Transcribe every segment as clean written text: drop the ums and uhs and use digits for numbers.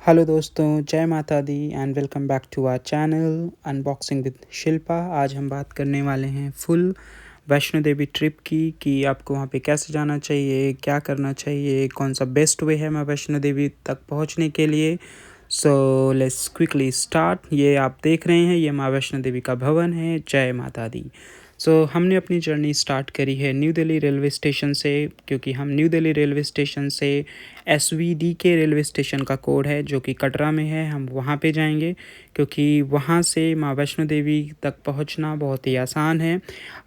Hello दोस्तों, जय माता दी and welcome back to our channel unboxing with Shilpa. आज हम बात करने वाले हैं फुल वैष्णो देवी ट्रिप की कि आपको वहाँ पे कैसे जाना चाहिए, क्या करना चाहिए, कौन सा बेस्ट वे है माँ वैष्णो देवी तक पहुँचने के लिए। So let's quickly start. ये आप देख रहे हैं, ये माँ वैष्णो देवी का भवन है। जय माता दी। हमने अपनी जर्नी स्टार्ट करी है न्यू दिल्ली रेलवे स्टेशन से, क्योंकि हम न्यू दिल्ली रेलवे स्टेशन से एसवीडी के रेलवे स्टेशन का कोड है जो कि कटरा में है, हम वहाँ पे जाएंगे क्योंकि वहाँ से माँ वैष्णो देवी तक पहुँचना बहुत ही आसान है।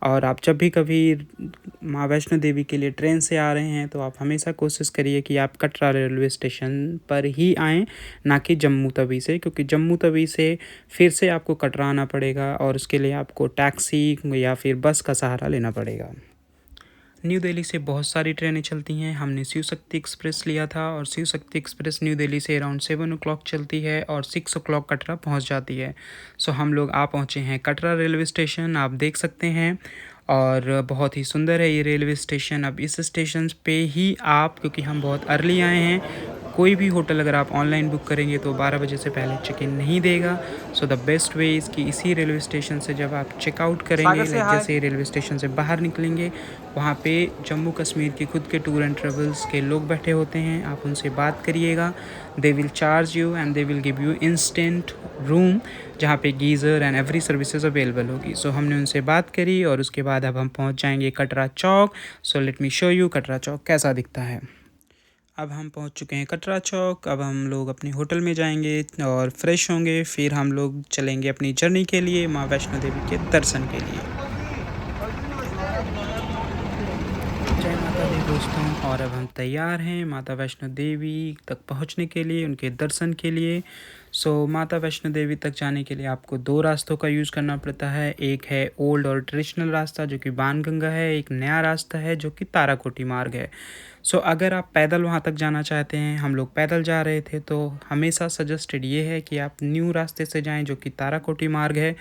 और आप जब भी कभी माँ वैष्णो देवी के लिए ट्रेन से आ रहे हैं तो आप हमेशा कोशिश करिए कि आप कटरा रेलवे स्टेशन पर ही आएँ, ना कि जम्मू तवी से, क्योंकि जम्मू तवी से फिर से आपको कटरा आना पड़ेगा और उसके लिए आपको टैक्सी या फिर बस का सहारा लेना पड़ेगा। न्यू दिल्ली से बहुत सारी ट्रेनें चलती हैं। हमने शिव शक्ति एक्सप्रेस लिया था और शिव शक्ति एक्सप्रेस न्यू दिल्ली से अराउंड 7 o'clock चलती है और 6 o'clock कटरा पहुंच जाती है। हम लोग आ पहुंचे हैं कटरा रेलवे स्टेशन, आप देख सकते हैं। और बहुत ही सुंदर है ये रेलवे स्टेशन। अब इस स्टेशन पे ही आप, क्योंकि हम बहुत अर्ली आए हैं, कोई भी होटल अगर आप ऑनलाइन बुक करेंगे तो 12 बजे से पहले चेक इन नहीं देगा। द बेस्ट वे इज़ कि इसी रेलवे स्टेशन से जब आप चेकआउट करेंगे, जैसे रेलवे स्टेशन से बाहर निकलेंगे, वहाँ पे जम्मू कश्मीर के खुद के टूर एंड ट्रेवल्स के लोग बैठे होते हैं, आप उनसे बात करिएगा। They will charge you and they will give you instant room, जहाँ पे geyser and every services available होगी। हमने उनसे बात करी और उसके बाद अब हम पहुँच जाएंगे Katra Chowk. Let me show you Katra Chowk कैसा दिखता है। अब हम पहुंच चुके हैं कटरा चौक। अब हम लोग अपने होटल में जाएंगे और फ्रेश होंगे, फिर हम लोग चलेंगे अपनी जर्नी के लिए माँ वैष्णो देवी के दर्शन के लिए। जय माता दी दोस्तों, और अब हम तैयार हैं माता वैष्णो देवी तक पहुंचने के लिए, उनके दर्शन के लिए। माता वैष्णो देवी तक जाने के लिए आपको दो रास्तों का यूज़ करना पड़ता है। एक है ओल्ड और ट्रेडिशनल रास्ता जो कि बाणगंगा है, एक नया रास्ता है जो कि ताराकोटी मार्ग है। अगर आप पैदल वहाँ तक जाना चाहते हैं, हम लोग पैदल जा रहे थे, तो हमेशा सजेस्टेड ये है कि आप न्यू रास्ते से जाएं जो कि ताराकोटी मार्ग है।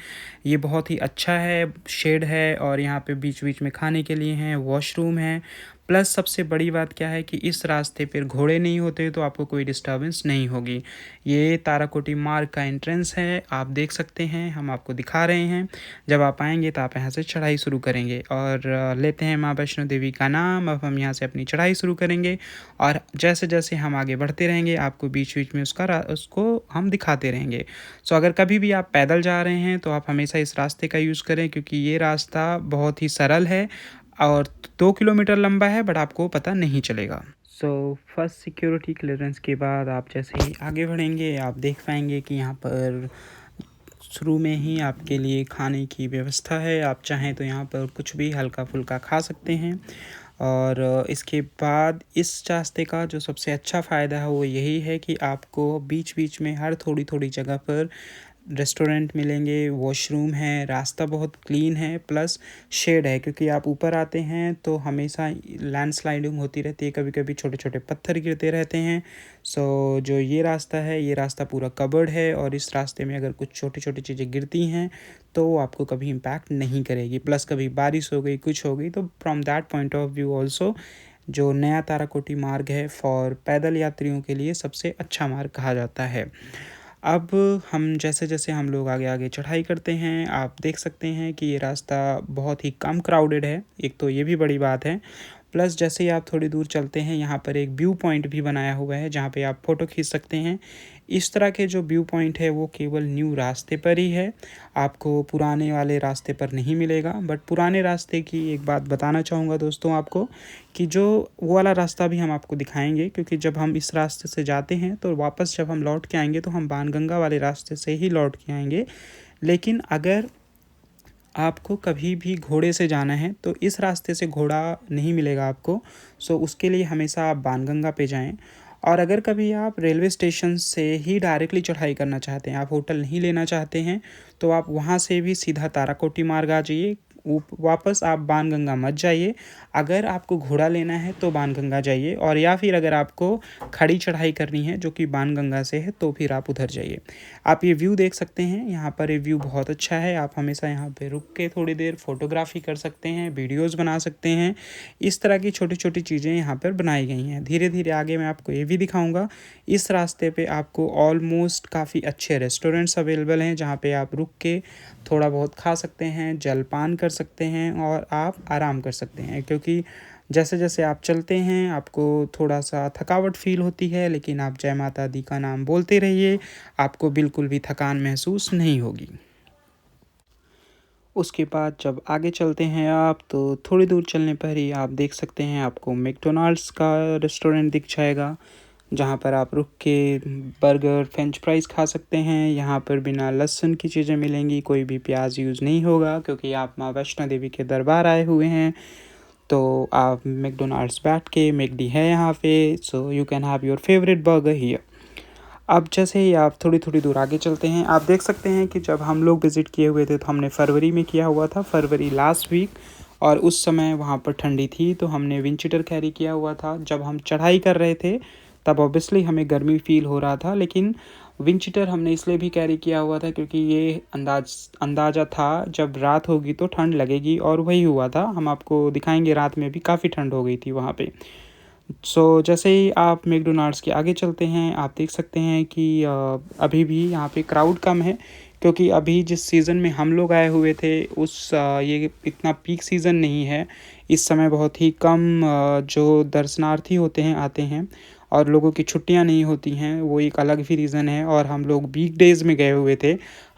ये बहुत ही अच्छा है, शेड है और यहाँ पे बीच बीच में खाने के लिए हैं, वॉशरूम है। प्लस सबसे बड़ी बात क्या है कि इस रास्ते पर घोड़े नहीं होते, तो आपको कोई डिस्टर्बेंस नहीं होगी। ये ताराकोटी मार्ग का एंट्रेंस है, आप देख सकते हैं, हम आपको दिखा रहे हैं। जब आप आएंगे तो आप यहाँ से चढ़ाई शुरू करेंगे और लेते हैं माँ वैष्णो देवी का नाम। अब हम यहाँ से अपनी चढ़ाई शुरू करेंगे और जैसे जैसे हम आगे बढ़ते रहेंगे आपको बीच बीच में उसको हम दिखाते रहेंगे। अगर कभी भी आप पैदल जा रहे हैं तो आप हमेशा इस रास्ते का यूज़ करें, क्योंकि ये रास्ता बहुत ही सरल है और 2 किलोमीटर लंबा है, बट आपको पता नहीं चलेगा। फर्स्ट सिक्योरिटी क्लियरेंस के बाद आप जैसे ही आगे बढ़ेंगे, आप देख पाएंगे कि यहाँ पर शुरू में ही आपके लिए खाने की व्यवस्था है। आप चाहें तो यहाँ पर कुछ भी हल्का फुल्का खा सकते हैं। और इसके बाद इस रास्ते का जो सबसे अच्छा फ़ायदा है वो यही है कि आपको बीच बीच में हर थोड़ी थोड़ी जगह पर रेस्टोरेंट मिलेंगे, वॉशरूम है, रास्ता बहुत क्लीन है, प्लस शेड है, क्योंकि आप ऊपर आते हैं तो हमेशा लैंडस्लाइडिंग होती रहती है, कभी कभी छोटे छोटे पत्थर गिरते रहते हैं। जो ये रास्ता है, ये रास्ता पूरा कवर्ड है और इस रास्ते में अगर कुछ छोटी छोटी चीज़ें गिरती हैं तो वो आपको कभी इम्पैक्ट नहीं करेगी। प्लस कभी बारिश हो गई, कुछ हो गई, तो from that point of view also जो नया ताराकोटी मार्ग है फॉर पैदल यात्रियों के लिए सबसे अच्छा मार्ग कहा जाता है। अब हम जैसे जैसे हम लोग आगे आगे चढ़ाई करते हैं, आप देख सकते हैं कि ये रास्ता बहुत ही कम क्राउडेड है, एक तो ये भी बड़ी बात है। प्लस जैसे ही आप थोड़ी दूर चलते हैं, यहाँ पर एक व्यू पॉइंट भी बनाया हुआ है जहाँ पे आप फ़ोटो खींच सकते हैं। इस तरह के जो व्यू पॉइंट है वो केवल न्यू रास्ते पर ही है, आपको पुराने वाले रास्ते पर नहीं मिलेगा। बट पुराने रास्ते की एक बात बताना चाहूँगा दोस्तों आपको, कि जो वो वाला रास्ता भी हम आपको दिखाएंगे, क्योंकि जब हम इस रास्ते से जाते हैं तो वापस जब हम लौट के आएंगे तो हम बाणगंगा वाले रास्ते से ही लौट के आएंगे। लेकिन अगर आपको कभी भी घोड़े से जाना है तो इस रास्ते से घोड़ा नहीं मिलेगा आपको। उसके लिए हमेशा आप बाणगंगा पे जाएं। और अगर कभी आप रेलवे स्टेशन से ही डायरेक्टली चढ़ाई करना चाहते हैं, आप होटल नहीं लेना चाहते हैं, तो आप वहाँ से भी सीधा ताराकोटी मार्ग आ जाइए। वापस आप बाणगंगा मत जाइए। अगर आपको घोड़ा लेना है तो बाणगंगा जाइए, और या फिर अगर आपको खड़ी चढ़ाई करनी है जो कि बाणगंगा से है तो फिर आप उधर जाइए। आप ये व्यू देख सकते हैं, यहाँ पर ये व्यू बहुत अच्छा है। आप हमेशा यहाँ पे रुक के थोड़ी देर फ़ोटोग्राफी कर सकते हैं, वीडियोज़ बना सकते हैं। इस तरह की छोटी छोटी चीज़ें यहाँ पर बनाई गई हैं। धीरे धीरे आगे मैं आपको ये भी दिखाऊंगा। इस रास्ते पे आपको ऑलमोस्ट काफ़ी अच्छे रेस्टोरेंट्स अवेलेबल हैं जहाँ पे आप रुक के थोड़ा बहुत खा सकते हैं, जलपान कर सकते हैं और आप आराम कर सकते हैं, क्योंकि जैसे जैसे आप चलते हैं आपको थोड़ा सा थकावट फील होती है, लेकिन आप जय माता दी का नाम बोलते रहिए, आपको बिल्कुल भी थकान महसूस नहीं होगी। उसके बाद जब आगे चलते हैं आप, तो थोड़ी दूर चलने पर ही आप देख सकते हैं आपको मैकडॉनल्ड्स का रेस्टोरेंट दिख जाएगा, जहाँ पर आप रुक के बर्गर फ्रेंच फ्राइज़ खा सकते हैं। यहाँ पर बिना लहसुन की चीज़ें मिलेंगी, कोई भी प्याज यूज़ नहीं होगा, क्योंकि आप माँ वैष्णो देवी के दरबार आए हुए हैं। तो आप मैकडॉनल्ड्स बैठ के, मैकडी है यहाँ पे, so you can have your favourite burger here. अब जैसे ही आप थोड़ी थोड़ी दूर आगे चलते हैं, आप देख सकते हैं कि जब हम लोग विज़िट किए हुए थे तो हमने फरवरी में किया हुआ था, फरवरी लास्ट वीक, और उस समय वहाँ पर ठंडी थी तो हमने विंड चीटर कैरी किया हुआ था। जब हम चढ़ाई कर रहे थे तब ऑब्वियसली हमें गर्मी फील हो रहा था, लेकिन विंड चीटर हमने इसलिए भी कैरी किया हुआ था क्योंकि ये अंदाज़ा था जब रात होगी तो ठंड लगेगी, और वही हुआ था। हम आपको दिखाएंगे, रात में भी काफ़ी ठंड हो गई थी वहाँ पे। जैसे ही आप मैकडॉनल्ड्स के आगे चलते हैं, आप देख सकते हैं कि अभी भी यहाँ पे क्राउड कम है, क्योंकि अभी जिस सीज़न में हम लोग आए हुए थे ये इतना पीक सीज़न नहीं है। इस समय बहुत ही कम जो दर्शनार्थी होते हैं आते हैं, और लोगों की छुट्टियां नहीं होती हैं, वो एक अलग भी रीज़न है। और हम लोग वीक डेज़ में गए हुए थे,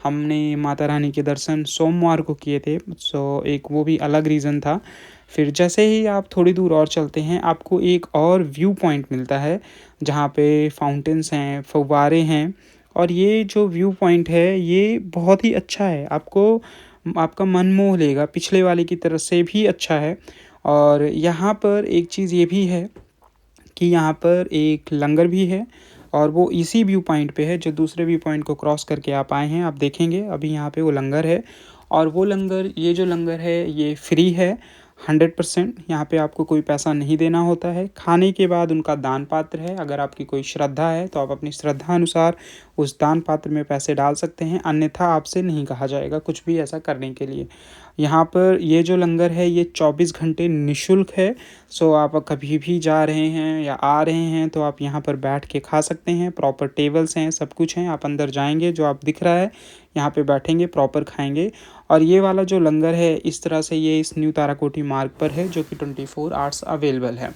हमने माता रानी के दर्शन सोमवार को किए थे, एक वो भी अलग रीज़न था। फिर जैसे ही आप थोड़ी दूर और चलते हैं, आपको एक और व्यू पॉइंट मिलता है जहाँ पे फाउंटेन्स हैं, फव्वारे हैं, और ये जो व्यू पॉइंट है ये बहुत ही अच्छा है। आपका मन मोह लेगा, पिछले वाले की तरह से भी अच्छा है। और यहाँ पर एक चीज़ ये भी है कि यहाँ पर एक लंगर भी है, और वो इसी व्यू पॉइंट पे है जो दूसरे व्यू पॉइंट को क्रॉस करके आप आए हैं। आप देखेंगे अभी यहाँ पे वो लंगर है, और वो लंगर, ये जो लंगर है ये फ्री है 100%। यहाँ पे आपको कोई पैसा नहीं देना होता है। खाने के बाद उनका दान पात्र है, अगर आपकी कोई श्रद्धा है तो आप अपनी श्रद्धा अनुसार उस दान पात्र में पैसे डाल सकते हैं, अन्यथा आपसे नहीं कहा जाएगा कुछ भी ऐसा करने के लिए। यहाँ पर ये जो लंगर है ये 24 घंटे निःशुल्क है। आप कभी भी जा रहे हैं या आ रहे हैं तो आप यहाँ पर बैठ के खा सकते हैं। प्रॉपर टेबल्स हैं, सब कुछ हैं। आप अंदर जाएंगे, जो आप दिख रहा है यहाँ पे बैठेंगे, प्रॉपर खाएंगे। और ये वाला जो लंगर है इस तरह से ये इस न्यू ताराकोटी मार्ग पर है, जो कि 24 आवर्स अवेलेबल है।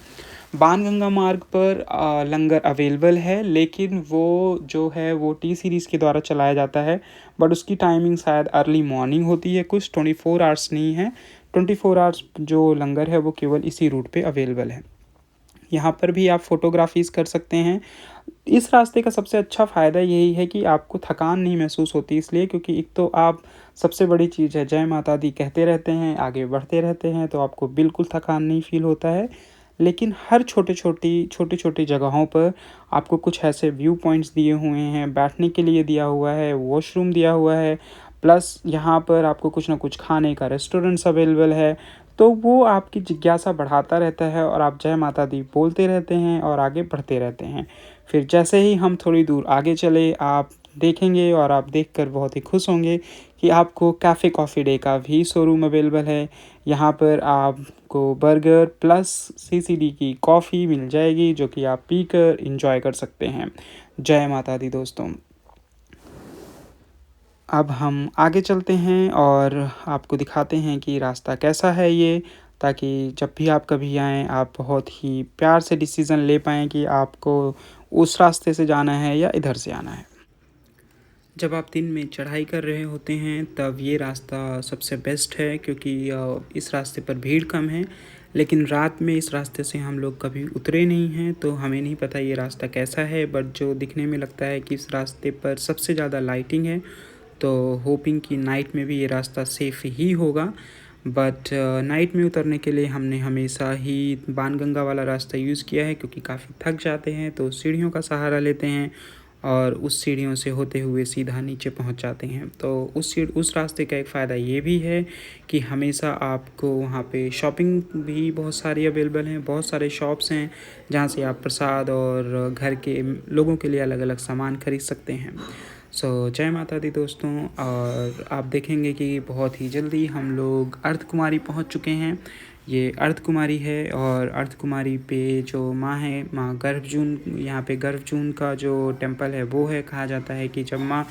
बाणगंगा मार्ग पर लंगर अवेलेबल है, लेकिन वो जो है वो टी सीरीज़ के द्वारा चलाया जाता है, बट उसकी टाइमिंग शायद अर्ली मॉर्निंग होती है, कुछ 24 आवर्स नहीं है। 24 आवर्स जो लंगर है वो केवल इसी रूट पे अवेलेबल है। यहाँ पर भी आप फ़ोटोग्राफीज़ कर सकते हैं। इस रास्ते का सबसे अच्छा फ़ायदा यही है कि आपको थकान नहीं महसूस होती, इसलिए क्योंकि एक तो आप, सबसे बड़ी चीज़ है, जय माता दी कहते रहते हैं, आगे बढ़ते रहते हैं, तो आपको बिल्कुल थकान नहीं फ़ील होता है। लेकिन हर छोटी-छोटी जगहों पर आपको कुछ ऐसे व्यू पॉइंट्स दिए हुए हैं, बैठने के लिए दिया हुआ है, वॉशरूम दिया हुआ है, प्लस यहाँ पर आपको कुछ ना कुछ खाने का रेस्टोरेंट्स अवेलेबल है। तो वो आपकी जिज्ञासा बढ़ाता रहता है, और आप जय माता दी बोलते रहते हैं और आगे बढ़ते रहते हैं। फिर जैसे ही हम थोड़ी दूर आगे चले, आप देखेंगे और आप देखकर बहुत ही खुश होंगे कि आपको कैफ़े कॉफ़ी डे का भी शोरूम अवेलेबल है। यहाँ पर आपको बर्गर प्लस सीसीडी की कॉफ़ी मिल जाएगी, जो कि आप पीकर एंजॉय कर सकते हैं। जय माता दी दोस्तों। अब हम आगे चलते हैं और आपको दिखाते हैं कि रास्ता कैसा है ये, ताकि जब भी आप कभी आएँ आप बहुत ही प्यार से डिसीज़न ले पाएँ कि आपको उस रास्ते से जाना है या इधर से आना है। जब आप दिन में चढ़ाई कर रहे होते हैं तब ये रास्ता सबसे बेस्ट है, क्योंकि इस रास्ते पर भीड़ कम है। लेकिन रात में इस रास्ते से हम लोग कभी उतरे नहीं हैं, तो हमें नहीं पता ये रास्ता कैसा है, बट जो दिखने में लगता है कि इस रास्ते पर सबसे ज़्यादा लाइटिंग है, तो होपिंग कि नाइट में भी ये रास्ता सेफ़ ही होगा। बट नाइट में उतरने के लिए हमने हमेशा ही बाणगंगा वाला रास्ता यूज़ किया है, क्योंकि काफ़ी थक जाते हैं तो सीढ़ियों का सहारा लेते हैं, और उस सीढ़ियों से होते हुए सीधा नीचे पहुंच जाते हैं। तो उस रास्ते का एक फ़ायदा ये भी है कि हमेशा आपको वहाँ पे शॉपिंग भी बहुत सारी अवेलेबल हैं, बहुत सारे शॉप्स हैं जहाँ से आप प्रसाद और घर के लोगों के लिए अलग अलग सामान खरीद सकते हैं। जय माता दी दोस्तों। और आप देखेंगे कि बहुत ही जल्दी हम लोग अर्ध कुमारी पहुँच चुके हैं। ये अर्ध कुमारी है और अर्ध कुमारी पे जो माँ है, माँ गर्भजून, यहाँ पे गर्भजून का जो टेम्पल है वो है। कहा जाता है कि जब माँ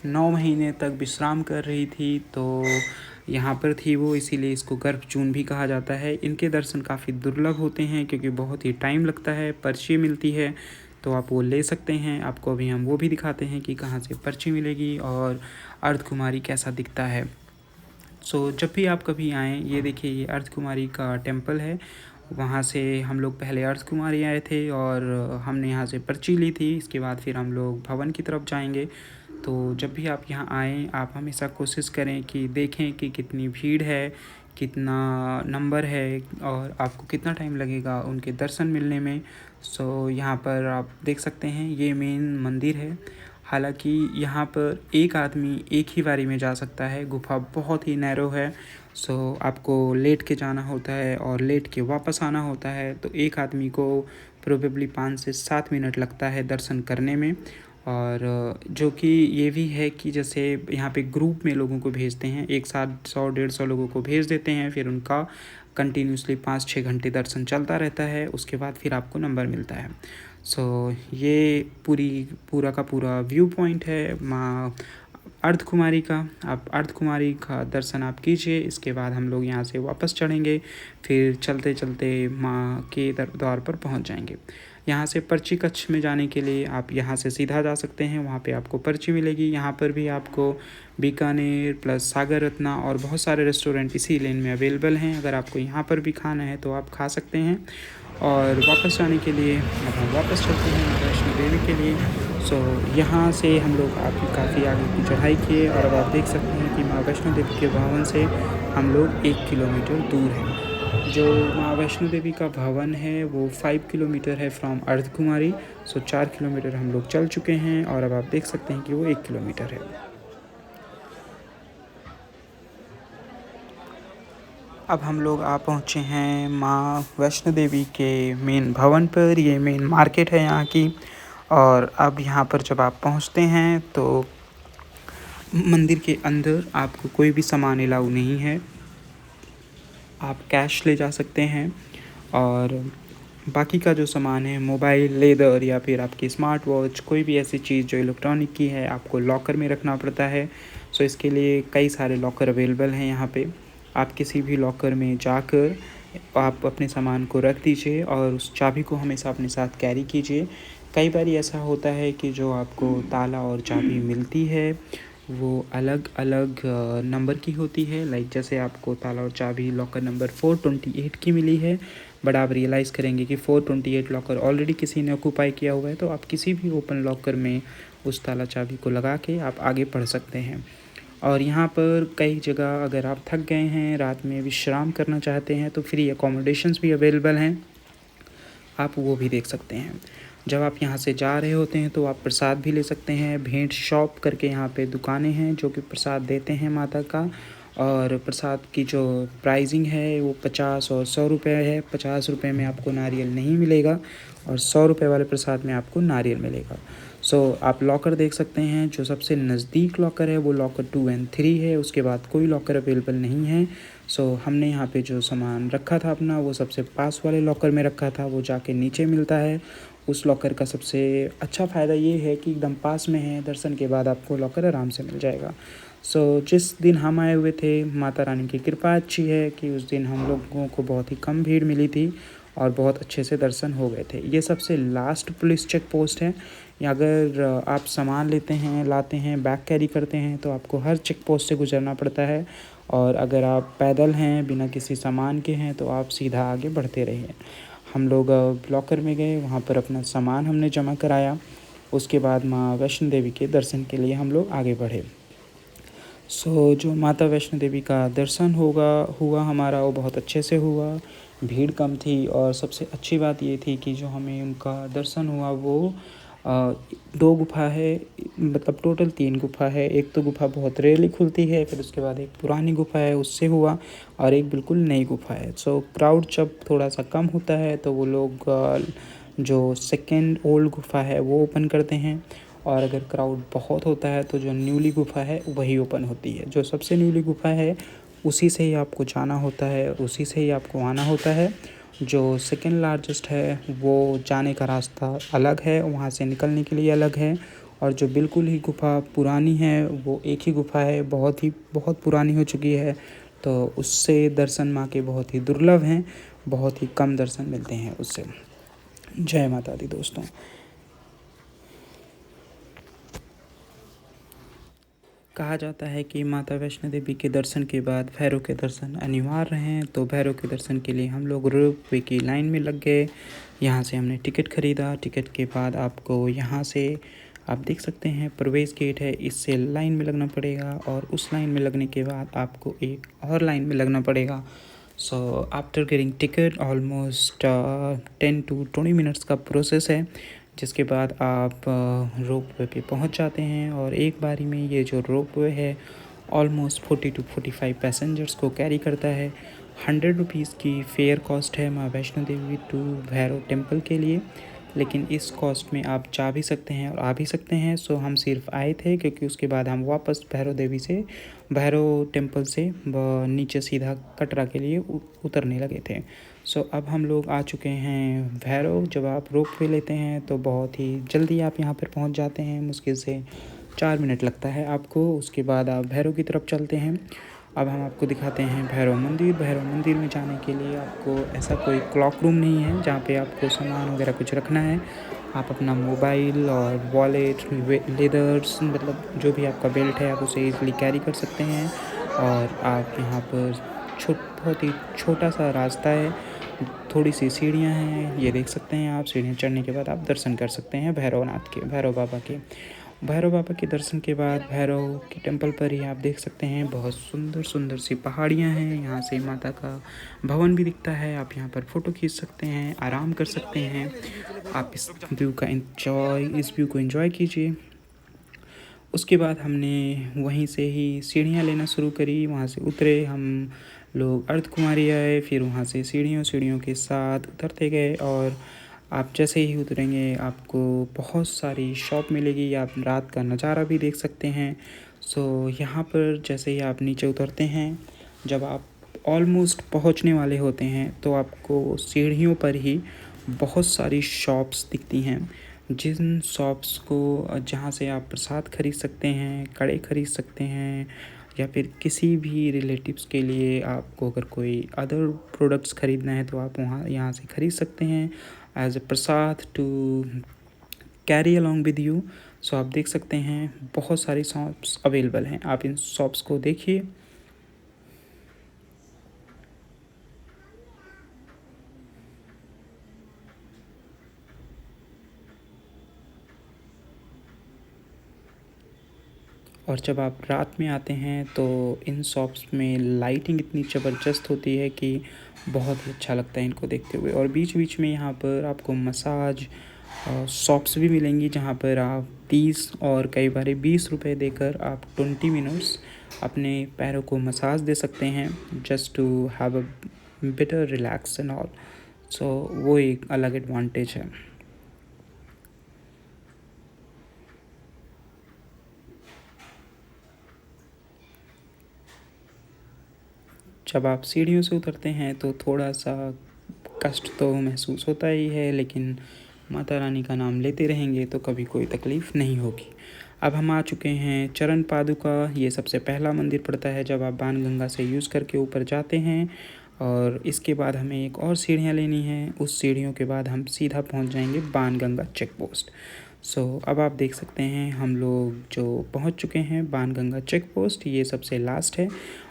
9 महीने तक विश्राम कर रही थी तो यहाँ पर थी वो, इसीलिए इसको गर्भजून भी कहा जाता है। इनके दर्शन काफ़ी दुर्लभ होते हैं क्योंकि बहुत ही टाइम लगता है, पर्ची मिलती है तो आप वो ले सकते हैं। आपको अभी हम वो भी दिखाते हैं कि कहाँ से पर्ची मिलेगी और अर्ध कुमारी कैसा दिखता है। जब भी आप कभी आएँ, ये देखिए ये अर्ध कुमारी का टेम्पल है। वहाँ से हम लोग पहले अर्ध कुमारी आए थे और हमने यहाँ से पर्ची ली थी। इसके बाद फिर हम लोग भवन की तरफ जाएंगे। तो जब भी आप यहाँ आएँ, आप हमेशा कोशिश करें कि देखें कि कितनी भीड़ है, कितना नंबर है और आपको कितना टाइम लगेगा उनके दर्शन मिलने में। यहाँ पर आप देख सकते हैं ये मेन मंदिर है। हालांकि यहाँ पर एक आदमी एक ही बारी में जा सकता है। गुफा बहुत ही नैरो है। आपको लेट के जाना होता है और लेट के वापस आना होता है। तो एक आदमी को प्रोबेबली 5 से 7 मिनट लगता है दर्शन करने में। और जो कि ये भी है कि जैसे यहाँ पे ग्रुप में लोगों को भेजते हैं, एक साथ 100-150 लोगों को भेज देते हैं, फिर उनका कंटिन्यूसली 5-6 घंटे दर्शन चलता रहता है। उसके बाद फिर आपको नंबर मिलता है। ये पूरा का पूरा व्यू पॉइंट है माँ अर्ध कुमारी का। आप अर्ध कुमारी का दर्शन आप कीजिए। इसके बाद हम लोग यहाँ से वापस चढ़ेंगे, फिर चलते चलते माँ के द्वार पर पहुँच जाएंगे। यहाँ से पर्ची कक्ष में जाने के लिए आप यहाँ से सीधा जा सकते हैं, वहाँ पे आपको पर्ची मिलेगी। यहाँ पर भी आपको बीकानेर प्लस सागर रत्ना और बहुत सारे रेस्टोरेंट इसी लेन में अवेलेबल हैं। अगर आपको यहाँ पर भी खाना है तो आप खा सकते हैं। और वापस जाने के लिए अब हम वापस चलते हैं माता वैष्णो देवी के लिए। यहाँ से हम लोग काफ़ी आगे की चढ़ाई किए और अब आप देख सकते हैं कि माँ वैष्णो देवी के भवन से हम लोग 1 किलोमीटर दूर हैं। जो माँ वैष्णो देवी का भवन है वो 5 किलोमीटर है फ्रॉम अर्ध कुमारी। 4 किलोमीटर हम लोग चल चुके हैं और अब आप देख सकते हैं कि वो 1 किलोमीटर है। अब हम लोग आ पहुँचे हैं माँ वैष्णो देवी के मेन भवन पर। ये मेन मार्केट है यहाँ की। और अब यहाँ पर जब आप पहुँचते हैं तो मंदिर के अंदर आपको कोई भी सामान अलाउ नहीं है। आप कैश ले जा सकते हैं और बाकी का जो सामान है, मोबाइल, लेदर या फिर आपकी स्मार्ट वॉच, कोई भी ऐसी चीज़ जो इलेक्ट्रॉनिक की है, आपको लॉकर में रखना पड़ता है। इसके लिए कई सारे लॉकर अवेलेबल हैं यहाँ पे। आप किसी भी लॉकर में जाकर आप अपने सामान को रख दीजिए और उस चाबी को हमेशा अपने साथ कैरी कीजिए। कई बार ऐसा होता है कि जो आपको ताला और चाबी मिलती है वो अलग अलग नंबर की होती है। लाइक जैसे आपको ताला और चाबी लॉकर नंबर 428 की मिली है, बट आप रियलाइज़ करेंगे कि 428 लॉकर ऑलरेडी किसी ने ऑक्यूपाई किया हुआ है। तो आप किसी भी ओपन लॉकर में उस ताला चाबी को लगा के आप आगे बढ़ सकते हैं। और यहाँ पर कई जगह अगर आप थक गए हैं, रात में विश्राम करना चाहते हैं, तो फ्री अकोमोडेशंस भी अवेलेबल हैं, आप वो भी देख सकते हैं। जब आप यहाँ से जा रहे होते हैं तो आप प्रसाद भी ले सकते हैं। भेंट शॉप करके यहाँ पे दुकानें हैं जो कि प्रसाद देते हैं माता का। और प्रसाद की जो प्राइसिंग है वो 50 और 100 रुपये है। 50 रुपये में आपको नारियल नहीं मिलेगा और 100 रुपये वाले प्रसाद में आपको नारियल मिलेगा। आप लॉकर देख सकते हैं। जो सबसे नज़दीक लॉकर है वो लॉकर 2 और 3 है। उसके बाद कोई लॉकर अवेलेबल नहीं है। हमने यहाँ पे जो सामान रखा था अपना वो सबसे पास वाले लॉकर में रखा था, वो जाके नीचे मिलता है। उस लॉकर का सबसे अच्छा फ़ायदा ये है कि एकदम पास में है, दर्शन के बाद आपको लॉकर आराम से मिल जाएगा। जिस दिन हम आए हुए थे, माता रानी की कृपा अच्छी है कि उस दिन हम लोगों को बहुत ही कम भीड़ मिली थी और बहुत अच्छे से दर्शन हो गए थे। ये सबसे लास्ट पुलिस चेक पोस्ट है। अगर आप सामान लेते हैं, लाते हैं, बैग कैरी करते हैं तो आपको हर चेक पोस्ट से गुजरना पड़ता है। और अगर आप पैदल हैं, बिना किसी सामान के हैं, तो आप सीधा आगे बढ़ते रहिए। हम लोग लॉकर में गए, वहाँ पर अपना सामान हमने जमा कराया। उसके बाद माँ वैष्णो देवी के दर्शन के लिए हम लोग आगे बढ़े। जो माता वैष्णो देवी का दर्शन हुआ हमारा, वो बहुत अच्छे से हुआ। भीड़ कम थी और सबसे अच्छी बात ये थी कि जो हमें उनका दर्शन हुआ वो 2 गुफ़ा है, मतलब टोटल 3 गुफ़ा है। एक तो गुफ़ा बहुत रेयरली खुलती है, फिर उसके बाद एक पुरानी गुफ़ा है उससे हुआ, और एक बिल्कुल नई गुफ़ा है। सो क्राउड जब थोड़ा-सा कम होता है तो वो लोग जो सेकंड ओल्ड गुफ़ा है वो ओपन करते हैं, और अगर क्राउड बहुत होता है तो जो न्यूली गुफ़ा है वही ओपन होती है। जो सबसे न्यूली गुफ़ा है उसी से ही आपको जाना होता है, उसी से ही आपको आना होता है। जो सेकंड लार्जेस्ट है वो जाने का रास्ता अलग है, वहाँ से निकलने के लिए अलग है। और जो बिल्कुल ही गुफ़ा पुरानी है वो एक ही गुफ़ा है, बहुत पुरानी हो चुकी है, तो उससे दर्शन माँ के बहुत ही दुर्लभ हैं, बहुत ही कम दर्शन मिलते हैं उससे। जय माता दी दोस्तों। कहा जाता है कि माता वैष्णो देवी के दर्शन के बाद भैरव के दर्शन अनिवार्य हैं, तो भैरव के दर्शन के लिए हम लोग रोपवे की लाइन में लग गए। यहाँ से हमने टिकट ख़रीदा। टिकट के बाद आपको यहाँ से आप देख सकते हैं प्रवेश गेट है, इससे लाइन में लगना पड़ेगा, और उस लाइन में लगने के बाद आपको एक और लाइन में लगना पड़ेगा। So after getting ticket almost 10 to 20 minutes का प्रोसेस है, जिसके बाद आप रोपवे पे पहुंच जाते हैं। और एक बारी में ये जो रोपवे है ऑलमोस्ट 40 to 45 पैसेंजर्स को कैरी करता है। 100 रुपीज़ की फेयर कॉस्ट है माँ वैष्णो देवी टू भैरव टेम्पल के लिए, लेकिन इस कॉस्ट में आप जा भी सकते हैं और आ भी सकते हैं। सो हम सिर्फ आए थे, क्योंकि उसके बाद हम वापस भैरव टेम्पल से नीचे सीधा कटरा के लिए उतरने लगे थे। सो अब हम लोग आ चुके हैं भैरव। जब आप रोपवे लेते हैं तो बहुत ही जल्दी आप यहाँ पर पहुँच जाते हैं, मुश्किल से 4 मिनट लगता है आपको। उसके बाद आप भैरव की तरफ चलते हैं। अब हम आपको दिखाते हैं भैरव मंदिर। भैरव मंदिर में जाने के लिए आपको ऐसा कोई क्लॉक रूम नहीं है जहाँ पे आपको सामान वगैरह कुछ रखना है। आप अपना मोबाइल और वॉलेट, लेदर्स, मतलब जो भी आपका बेल्ट है आप उसे ईज़िली कैरी कर सकते हैं। और आप यहाँ पर बहुत ही छोटा सा रास्ता है, थोड़ी सी सीढ़ियाँ हैं, ये देख सकते हैं आप। सीढ़ियाँ चढ़ने के बाद आप दर्शन कर सकते हैं भैरव बाबा के। भैरव बाबा के दर्शन के बाद भैरव के टेम्पल पर ही आप देख सकते हैं बहुत सुंदर सुंदर सी पहाड़ियाँ हैं। यहाँ से माता का भवन भी दिखता है। आप यहाँ पर फ़ोटो खींच सकते हैं, आराम कर सकते हैं। आप इस व्यू को एंजॉय कीजिए। उसके बाद हमने वहीं से ही सीढ़ियाँ लेना शुरू करी। वहाँ से उतरे हम लोग अर्धकुमारी आए, फिर वहाँ से सीढ़ियों के साथ उतरते गए। और आप जैसे ही उतरेंगे आपको बहुत सारी शॉप मिलेगी, आप रात का नज़ारा भी देख सकते हैं। सो यहाँ पर जैसे ही आप नीचे उतरते हैं, जब आप ऑलमोस्ट पहुँचने वाले होते हैं तो आपको सीढ़ियों पर ही बहुत सारी शॉप्स दिखती हैं, जिन शॉप्स को जहाँ से आप प्रसाद खरीद सकते हैं, कड़े खरीद सकते हैं, या फिर किसी भी रिलेटिव्स के लिए आपको अगर कोई अदर प्रोडक्ट्स ख़रीदना है तो आप यहाँ से ख़रीद सकते हैं as a prasad to carry along with you. So आप देख सकते हैं बहुत सारी शॉप्स अवेलेबल हैं, आप इन शॉप्स को देखिए। और जब आप रात में आते हैं तो इन शॉप्स में लाइटिंग इतनी ज़बरदस्त होती है कि बहुत ही अच्छा लगता है इनको देखते हुए। और बीच बीच में यहाँ पर आपको मसाज शॉप्स भी मिलेंगी, जहाँ पर आप 30 और कई बार 20 रुपए देकर आप 20 मिनट्स अपने पैरों को मसाज दे सकते हैं, just to have a better relax and all. So वो एक अलग एडवांटेज है। जब आप सीढ़ियों से उतरते हैं तो थोड़ा सा कष्ट तो महसूस होता ही है, लेकिन माता रानी का नाम लेते रहेंगे तो कभी कोई तकलीफ़ नहीं होगी। अब हम आ चुके हैं चरण पादुका। ये सबसे पहला मंदिर पड़ता है जब आप बाणगंगा से यूज़ करके ऊपर जाते हैं, और इसके बाद हमें एक और सीढ़ियाँ लेनी हैं। उस सीढ़ियों के बाद हम सीधा पहुंच जाएंगे बाणगंगा चेक पोस्ट। सो अब आप देख सकते हैं हम लोग जो पहुंच चुके हैं बाणगंगा चेक पोस्ट, ये सबसे लास्ट है।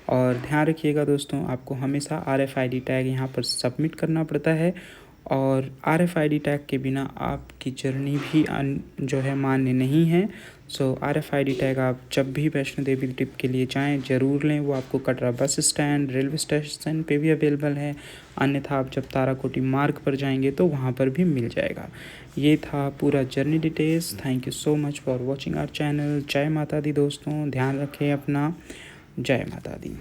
और ध्यान रखिएगा दोस्तों, आपको हमेशा RFID टैग यहाँ पर सबमिट करना पड़ता है, और RFID टैग के बिना आपकी जर्नी भी जो है मान्य नहीं है। सो RFID टैग आप जब भी वैष्णो देवी ट्रिप के लिए जाएं ज़रूर लें। वो आपको Katra bus stand, railway station पे भी अवेलेबल है, अन्यथा आप जब ताराकोटी मार्ग पर जाएंगे तो वहाँ पर भी मिल जाएगा। ये था पूरा journey details. Thank you so much for watching our channel. जय माता दी दोस्तों, ध्यान रखें अपना। जय माता दी।